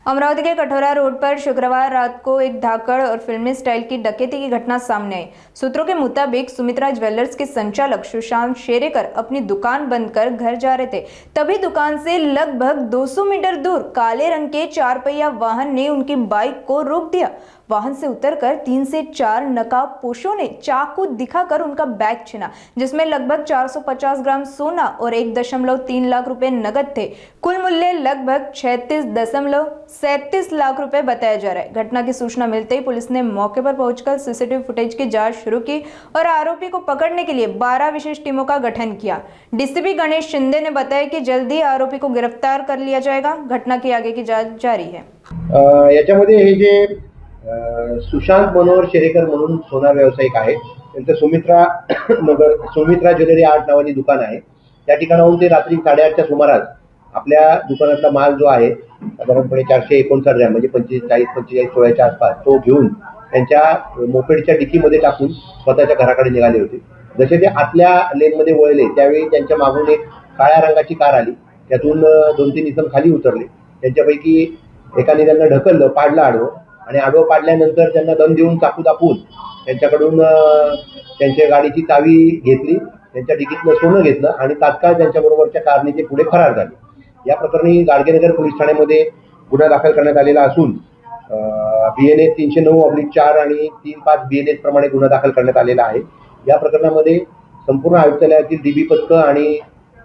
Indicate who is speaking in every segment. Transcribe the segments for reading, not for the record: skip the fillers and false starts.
Speaker 1: अमरावती के कठोरा road पर शुक्रवार रात को एक धाकड़ और फिल्मी स्टाइल की डकैती की घटना सामने आई। सूत्रों के मुताबिक सुमित्रा ज्वेलर्स के संचालक सुशांत शेरेकर अपनी दुकान बंद कर घर जा रहे थे। तभी दुकान से लगभग 200 मीटर दूर काले रंग के 4 पहिया वाहन ने उनकी बाइक को रोक दिया। वाहन से उतरकर 3 से 4 नकाबपोशों ने चाकू दिखाकर उनका बैग छीना, जिसमें लगभग 450 ग्राम सोना और 1.3 लाख रुपए नगद थे। कुल मूल्य लगभग 36.37 लाख रुपए बताया जा रहा है। घटना की सूचना मिलते ही पुलिस ने मौके पर पहुंचकर सीसीटीवी फुटेज की जांच शुरू की और आरोपी को पकड़ने के लिए 12 विशेष टीमों का गठन किया। डीसीपी गणेश शिंदे ने बताया कि जल्दी आरोपी को गिरफ्तार कर लिया जाएगा। घटना की आगे की जांच जारी है।
Speaker 2: याच्यामध्ये हे जे सुशांत मनोहर शेरेकर म्हणून सोनार व्यावसायिक आहे, त्यांचं सुमित्रा ज्वेलरी आर्ट नावाची दुकान आहे। त्या ठिकाणाहून ते रात्री 8:30च्या सुमारास आपल्या दुकानातला माल जो आहे साधारणपणे 459 ग्रॅम म्हणजे 45-45 आसपास तो घेऊन त्यांच्या मोपेडच्या डिकीमध्ये टाकून स्वतःच्या घराकडे निघाले होते। जसे ते आतल्या लेनमध्ये वळले त्यावेळी त्यांच्या मागून एक काळ्या रंगाची कार आली, त्यातून 2-3 इसम खाली उतरले। त्यांच्यापैकी एकाने त्यांना ढकललं, पाडलं आडवं आणि आडवं पाडल्यानंतर त्यांना दम देऊन चाकू दाबून त्यांच्याकडून त्यांच्या गाडीची चावी घेतली, त्यांच्या डिकीतलं सोनं घेतलं आणि तात्काळ त्यांच्याबरोबरच्या कारने ते पुढे फरार झाले। या प्रकरणी गाडगेनगर पोलीस ठाण्यामध्ये गुन्हा दाखल करण्यात आलेला असून BNS 309/4 आणि 35 BNS प्रमाणे गुन्हा दाखल करण्यात आलेला आहे। या प्रकरणामध्ये संपूर्ण आयुक्तालयातील DB पथकं आणि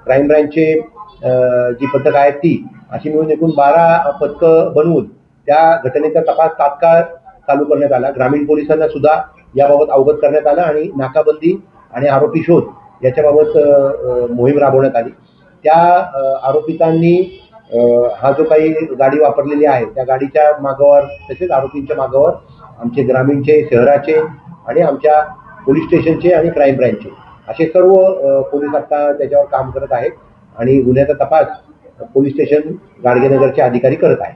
Speaker 2: क्राईम ब्रँचचे जी पथकं आहेत ती अशी मिळून एकूण 12 पथकं बनवून त्या घटनेचा तपास तात्काळ चालू करण्यात आला। ग्रामीण पोलिसांना सुद्धा याबाबत अवगत करण्यात आलं आणि नाकाबंदी आणि आरोपी शोध याच्याबाबत मोहीम राबवण्यात आली। त्या आरोपितांनी हा जो काही गाडी वापरलेली आहे त्या गाडीच्या मागावर तसेच आरोपींच्या मागावर आमचे ग्रामीणचे, शहराचे आणि आमच्या पोलीस स्टेशनचे आणि क्राईम ब्रँचचे असे सर्व पोलीस आता त्याच्यावर काम करत आहेत आणि गुन्ह्याचा तपास पोलीस स्टेशन गाडगेनगरचे अधिकारी करत आहेत।